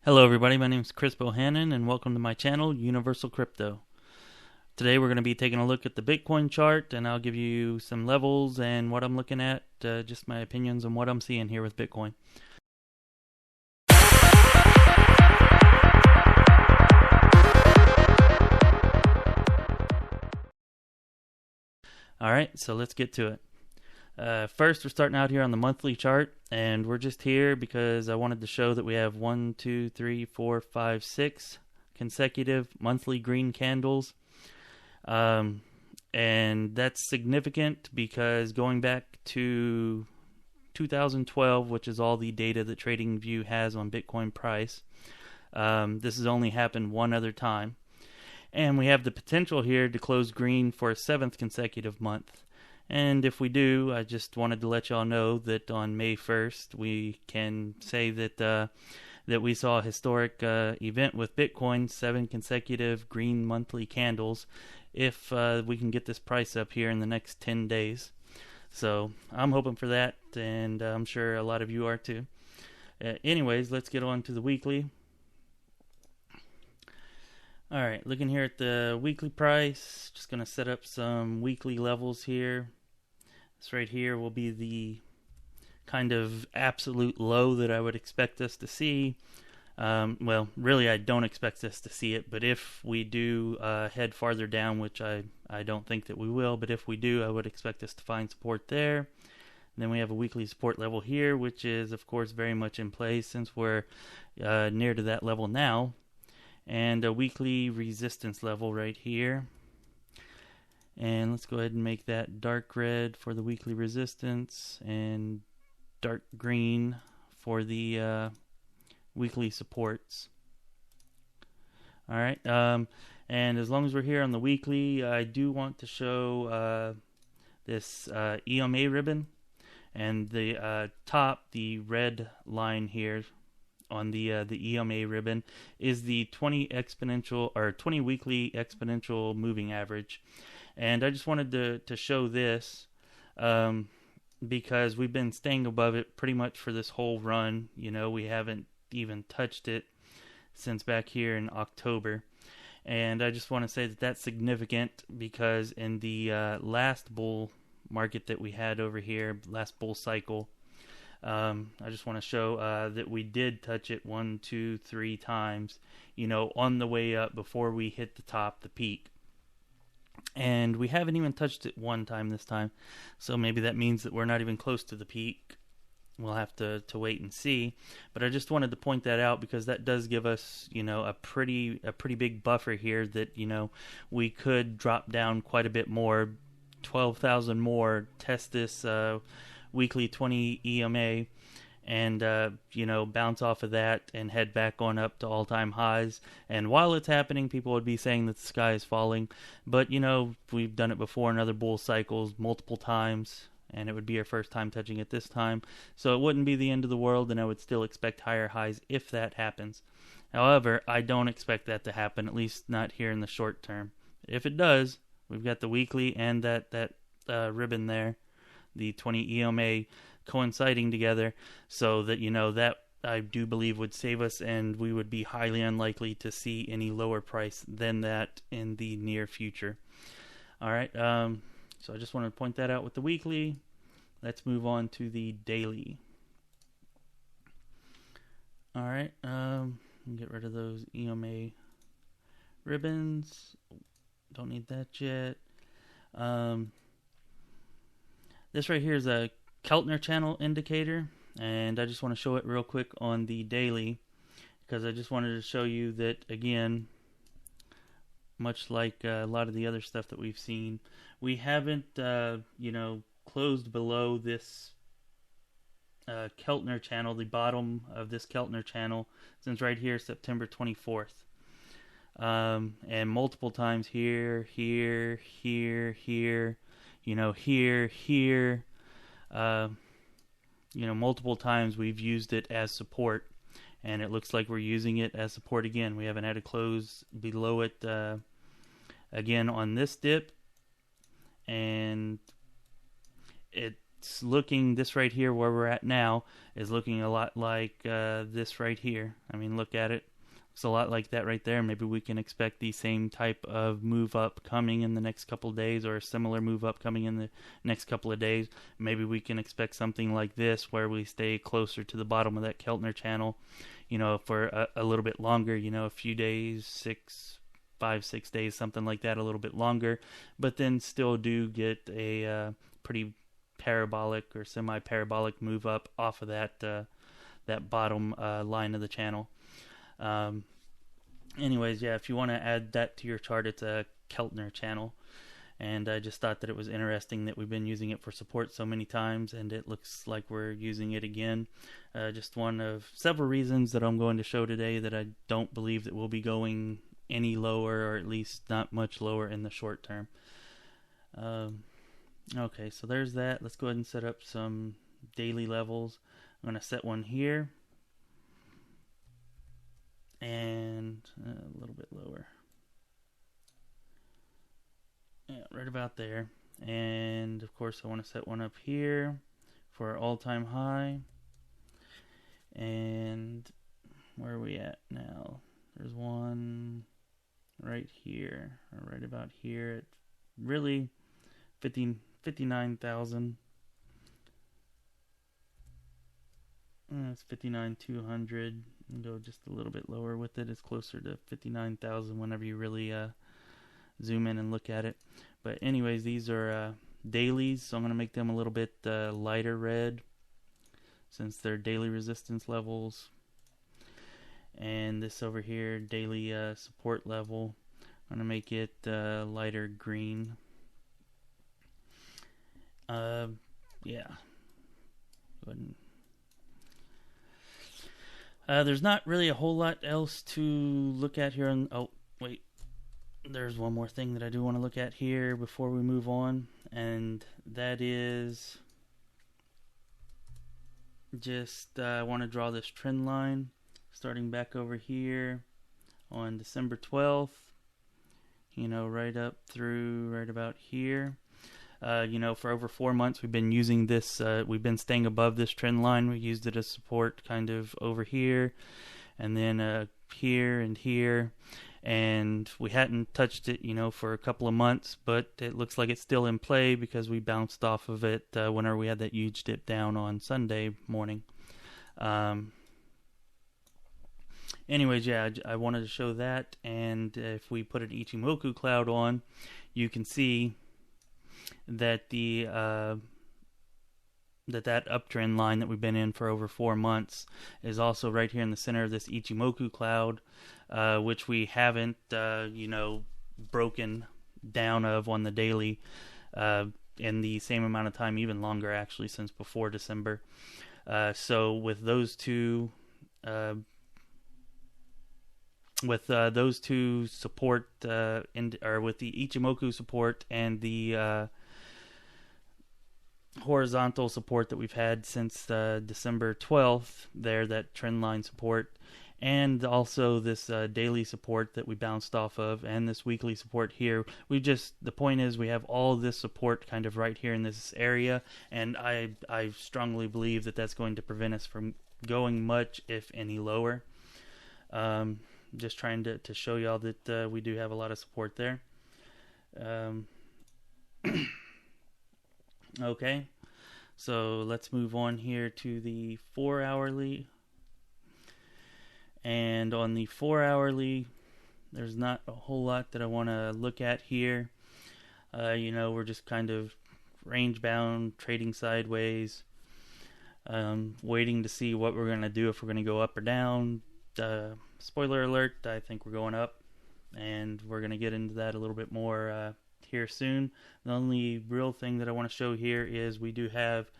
Hello everybody, my name is Chris Bohannon and welcome to my channel, Universal Crypto. Today we're going to be taking a look at the Bitcoin chart and I'll give you some levels and what I'm looking at, just my opinions on what I'm seeing here with Bitcoin. Alright, so let's get to it. First, we're starting out here on the monthly chart, and we're just here because I wanted to show that we have 1, 2, 3, 4, 5, 6 consecutive monthly green candles. And that's significant because going back to 2012, which is all the data that TradingView has on Bitcoin price, this has only happened one other time. And we have the potential here to close green for a 7th consecutive month. And if we do, I just wanted to let y'all know that on May 1st, we can say that that we saw a historic event with Bitcoin, 7 consecutive green monthly candles, if we can get this price up here in the next 10 days. So I'm hoping for that, and I'm sure a lot of you are too. Anyways, let's get on to the weekly. Alright, looking here at the weekly price, just going to set up some weekly levels here. This right here will be the kind of absolute low that I would expect us to see. Well, really I don't expect us to see it, but if we do head farther down, which I don't think that we will, but if we do, I would expect us to find support there. And then we have a weekly support level here, which is of course very much in place since we're near to that level now. And a weekly resistance level right here. And let's go ahead and make that dark red for the weekly resistance and dark green for the weekly supports. Alright, and as long as we're here on the weekly, I do want to show this EMA ribbon, and the top, the red line here on the EMA ribbon is the 20 weekly exponential moving average. And I just wanted to show this because we've been staying above it pretty much for this whole run. You know, we haven't even touched it since back here in October. And I just want to say that that's significant because in the last bull market that we had over here, last bull cycle, I just want to show that we did touch it 1, 2, 3 times, you know, on the way up before we hit the top, the peak. And we haven't even touched it one time this time, so maybe that means that we're not even close to the peak. We'll have to wait and see. But I just wanted to point that out because that does give us, you know, a pretty big buffer here that, you know, we could drop down quite a bit more, 12,000 more, test this weekly 20 EMA, and you know, bounce off of that and head back on up to all-time highs. And while it's happening, people would be saying that the sky is falling, but you know, we've done it before in other bull cycles multiple times, and it would be our first time touching it this time, so it wouldn't be the end of the world, and I would still expect higher highs if that happens. However, I don't expect that to happen, at least not here in the short term. If it does, we've got the weekly and that ribbon there, the 20 EMA coinciding together, so that, you know, that I do believe would save us, and we would be highly unlikely to see any lower price than that in the near future. Alright, so I just wanted to point that out with the weekly. Let's move on to the daily. Alright, get rid of those EMA ribbons. Don't need that yet. This right here is a Keltner channel indicator, and I just want to show it real quick on the daily because I just wanted to show you that, again, much like a lot of the other stuff that we've seen, we haven't you know, closed below this Keltner channel, the bottom of this Keltner channel, since right here September 24th, and multiple times here, you know, here, you know, multiple times we've used it as support, and it looks like we're using it as support again. We haven't had to close below it again on this dip, and it it's looking, this right here where we're at now is looking a lot like this right here. I mean, look at it. It's a lot like that right there. Maybe we can expect the same type of move up coming in the next couple of days, or a similar move up coming in the next couple of days. Maybe we can expect something like this where we stay closer to the bottom of that Keltner channel, for a little bit longer, a few days, 5, 6 days, something like that, a little bit longer, but then still do get a pretty parabolic or semi-parabolic move up off of that bottom line of the channel. Anyways, yeah, if you want to add that to your chart, it's a Keltner channel. And I just thought that it was interesting that we've been using it for support so many times, and it looks like we're using it again. Just one of several reasons that I'm going to show today that I don't believe that we'll be going any lower, or at least not much lower in the short term. Okay, so there's that. Let's go ahead and set up some daily levels. I'm going to set one here. And a little bit lower. Yeah, right about there. And of course I want to set one up here for our all-time high. And where are we at now? There's one right here, or right about here at really 59,000. It's 59,200. Go just a little bit lower with it. It's closer to 59,000 whenever you really zoom in and look at it. But anyways, these are dailies, so I'm going to make them a little bit lighter red since they're daily resistance levels. And this over here, daily support level, I'm going to make it lighter green. Yeah. Go ahead and there's not really a whole lot else to look at here. Oh, wait. There's one more thing that I do want to look at here before we move on. And that is just I want to draw this trend line starting back over here on December 12th. Right up through right about here. For over 4 months we've been using this, we've been staying above this trend line. We used it as support kind of over here, and then here and here, and we hadn't touched it, for a couple of months, but it looks like it's still in play because we bounced off of it whenever we had that huge dip down on Sunday morning. Anyways, yeah, I wanted to show that, and if we put an Ichimoku cloud on, you can see that that uptrend line that we've been in for over 4 months is also right here in the center of this Ichimoku cloud, which we haven't broken down of on the daily in the same amount of time, even longer actually, since before December. So with those two support or with the Ichimoku support and the horizontal support that we've had since December 12th there, that trend line support, and also this daily support that we bounced off of, and this weekly support here, the point is we have all this support kind of right here in this area, and I strongly believe that that's going to prevent us from going much, if any, lower. Just trying to show y'all that we do have a lot of support there. Okay, so let's move on here to the 4 hourly. And on the 4 hourly, there's not a whole lot that I want to look at here. We're just kind of range bound, trading sideways, waiting to see what we're going to do, if we're going to go up or down. Spoiler alert, I think we're going up, and we're going to get into that a little bit more here soon. The only real thing that I want to show here is we do have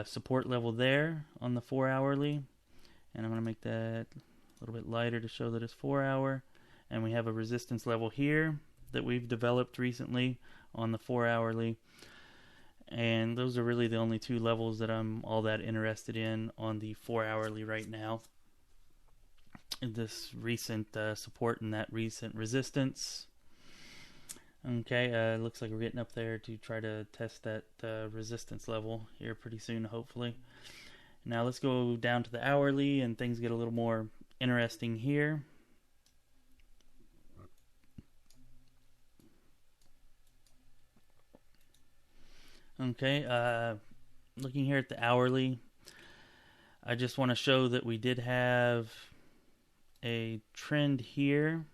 support level there on the 4 hourly, and I'm going to make that a little bit lighter to show that it's 4 hour, and we have a resistance level here that we've developed recently on the 4 hourly, and those are really the only two levels that I'm all that interested in on the 4 hourly right now. This recent support and that recent resistance. Okay, looks like we're getting up there to try to test that resistance level here pretty soon, hopefully. Now let's go down to the hourly, and things get a little more interesting here. Okay, looking here at the hourly, I just want to show that we did have a trend here.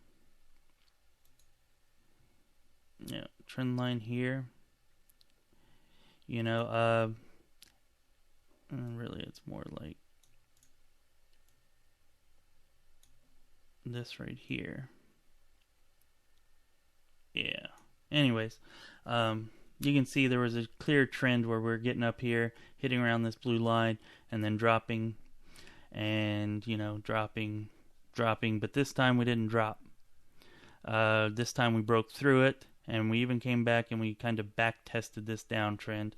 Yeah, trend line here. You know, really it's more like this right here. Yeah. Anyways, you can see there was a clear trend where we're getting up here, hitting around this blue line, and then dropping, and dropping, but this time we didn't drop. This time we broke through it, and we even came back and we kind of back tested this downtrend.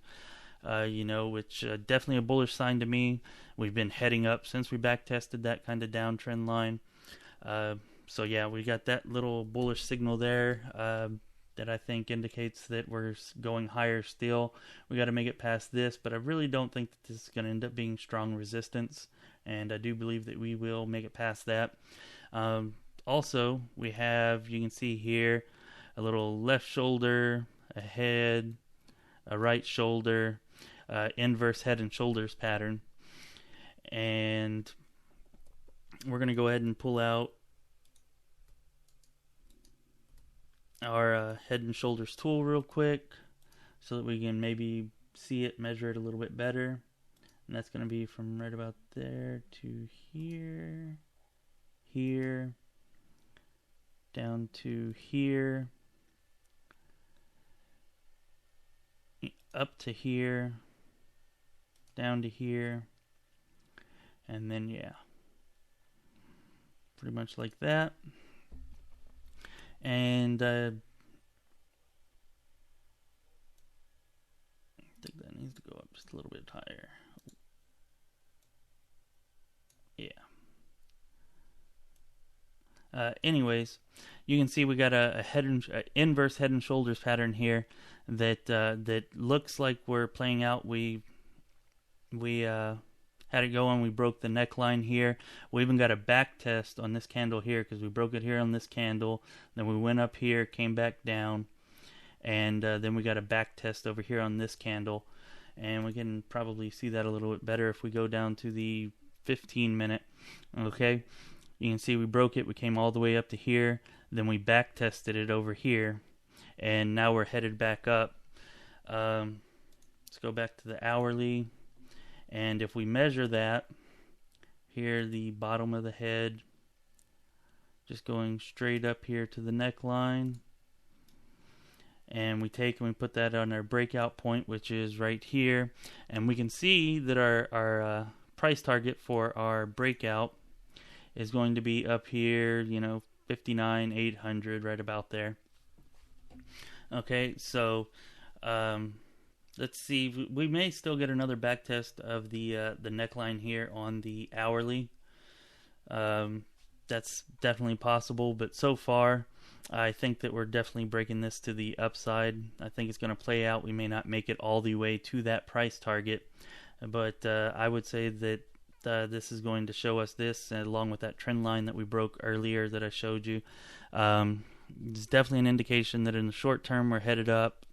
Which definitely a bullish sign to me. We've been heading up since we back tested that kind of downtrend line. So yeah, we got that little bullish signal there that I think indicates that we're going higher still. We got to make it past this, but I really don't think that this is going to end up being strong resistance, and I do believe that we will make it past that. Also, we have, you can see here, a little left shoulder, a head, a right shoulder, inverse head and shoulders pattern. And we're going to go ahead and pull out our head and shoulders tool real quick so that we can maybe see it, measure it a little bit better. And that's going to be from right about there to here, here, down to here, up to here, down to here, and then yeah, pretty much like that. And I think that needs to go up just a little bit higher. Yeah. Anyways, you can see we got a inverse head and shoulders pattern here that looks like we're playing out. We had it going. We broke the neckline here. We even got a back test on this candle here because we broke it here on this candle. Then we went up here, came back down, and then we got a back test over here on this candle. And we can probably see that a little bit better if we go down to the 15 minute. Okay, you can see we broke it. We came all the way up to here. Then we back tested it over here, and now we're headed back up. Let's go back to the hourly. And if we measure that, here the bottom of the head, just going straight up here to the neckline. And we take and we put that on our breakout point, which is right here. And we can see that our price target for our breakout is going to be up here, 59,800, right about there. Okay, so let's see. We may still get another back test of the neckline here on the hourly. That's definitely possible, but so far, I think that we're definitely breaking this to the upside. I think it's going to play out. We may not make it all the way to that price target, but I would say that this is going to show us this, along with that trend line that we broke earlier that I showed you. It's definitely an indication that in the short term we're headed up.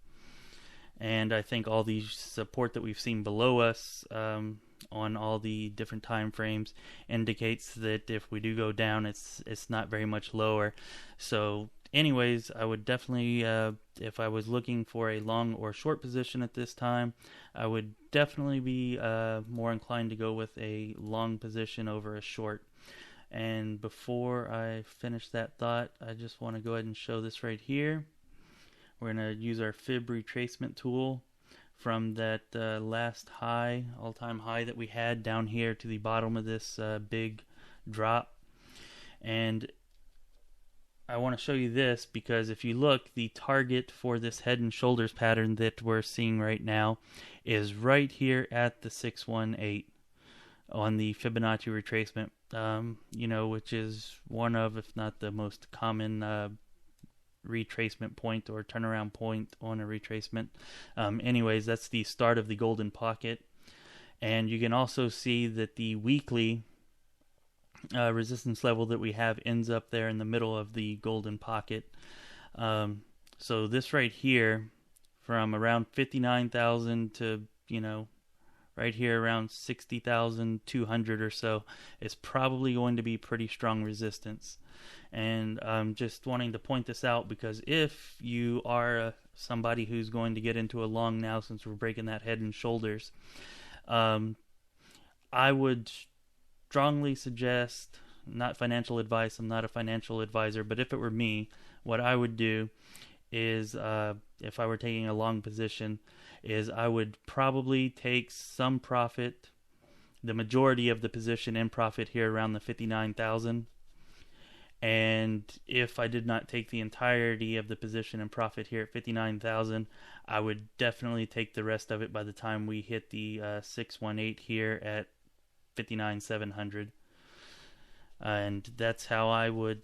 And I think all the support that we've seen below us on all the different time frames indicates that if we do go down, it's not very much lower. So anyways, I would definitely, if I was looking for a long or short position at this time, I would definitely be more inclined to go with a long position over a short. And before I finish that thought, I just want to go ahead and show this right here. We're going to use our fib retracement tool from that last high, all-time high that we had down here to the bottom of this big drop. And I want to show you this because if you look, the target for this head and shoulders pattern that we're seeing right now is right here at the 618 on the Fibonacci retracement, which is one of, if not the most common retracement point or turnaround point on a retracement. Anyways, that's the start of the golden pocket. And you can also see that the weekly resistance level that we have ends up there in the middle of the golden pocket. So this right here, from around 59,000 to, right here around 60,200 or so, is probably going to be pretty strong resistance. And I'm just wanting to point this out because if you are somebody who's going to get into a long now, since we're breaking that head and shoulders, I would strongly suggest, not financial advice, I'm not a financial advisor, but if it were me, what I would do is, if I were taking a long position, is I would probably take some profit, the majority of the position in profit here around the 59,000. And if I did not take the entirety of the position in profit here at 59,000, I would definitely take the rest of it by the time we hit the 618 here at 59,700. And that's how I would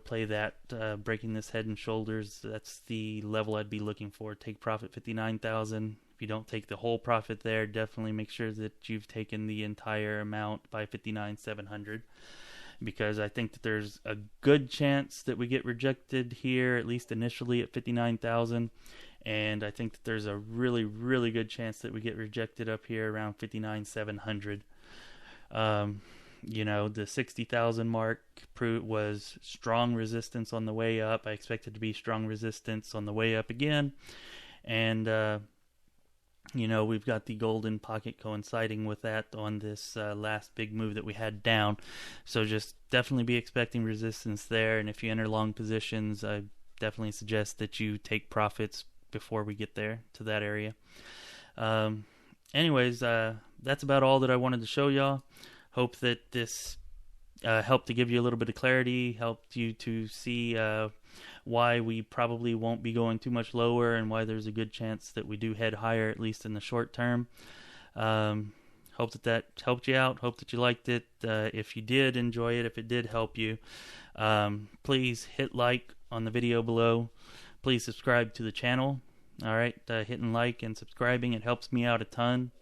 play that, breaking this head and shoulders. That's the level I'd be looking for. Take profit 59,000. If you don't take the whole profit there, definitely make sure that you've taken the entire amount by 59,700. Because I think that there's a good chance that we get rejected here, at least initially at 59,000. And I think that there's a really, really good chance that we get rejected up here around 59,700. The 60,000 mark was strong resistance on the way up. I expect it to be strong resistance on the way up again. And, we've got the golden pocket coinciding with that on this last big move that we had down. So just definitely be expecting resistance there. And if you enter long positions, I definitely suggest that you take profits before we get there to that area. Anyways, that's about all that I wanted to show y'all. Hope that this helped to give you a little bit of clarity, helped you to see why we probably won't be going too much lower and why there's a good chance that we do head higher, at least in the short term. Hope that helped you out. Hope that you liked it. If you did enjoy it, if it did help you, please hit like on the video below. Please subscribe to the channel. All right, hitting like and subscribing, it helps me out a ton.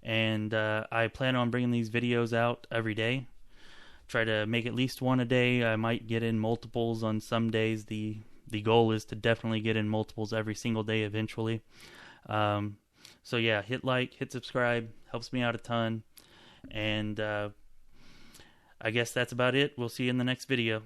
And I plan on bringing these videos out every day. Try to make at least one a day. I might get in multiples on some days. The goal is to definitely get in multiples every single day eventually. So yeah, hit like, hit subscribe, helps me out a ton. And I guess that's about it. We'll see you in the next video.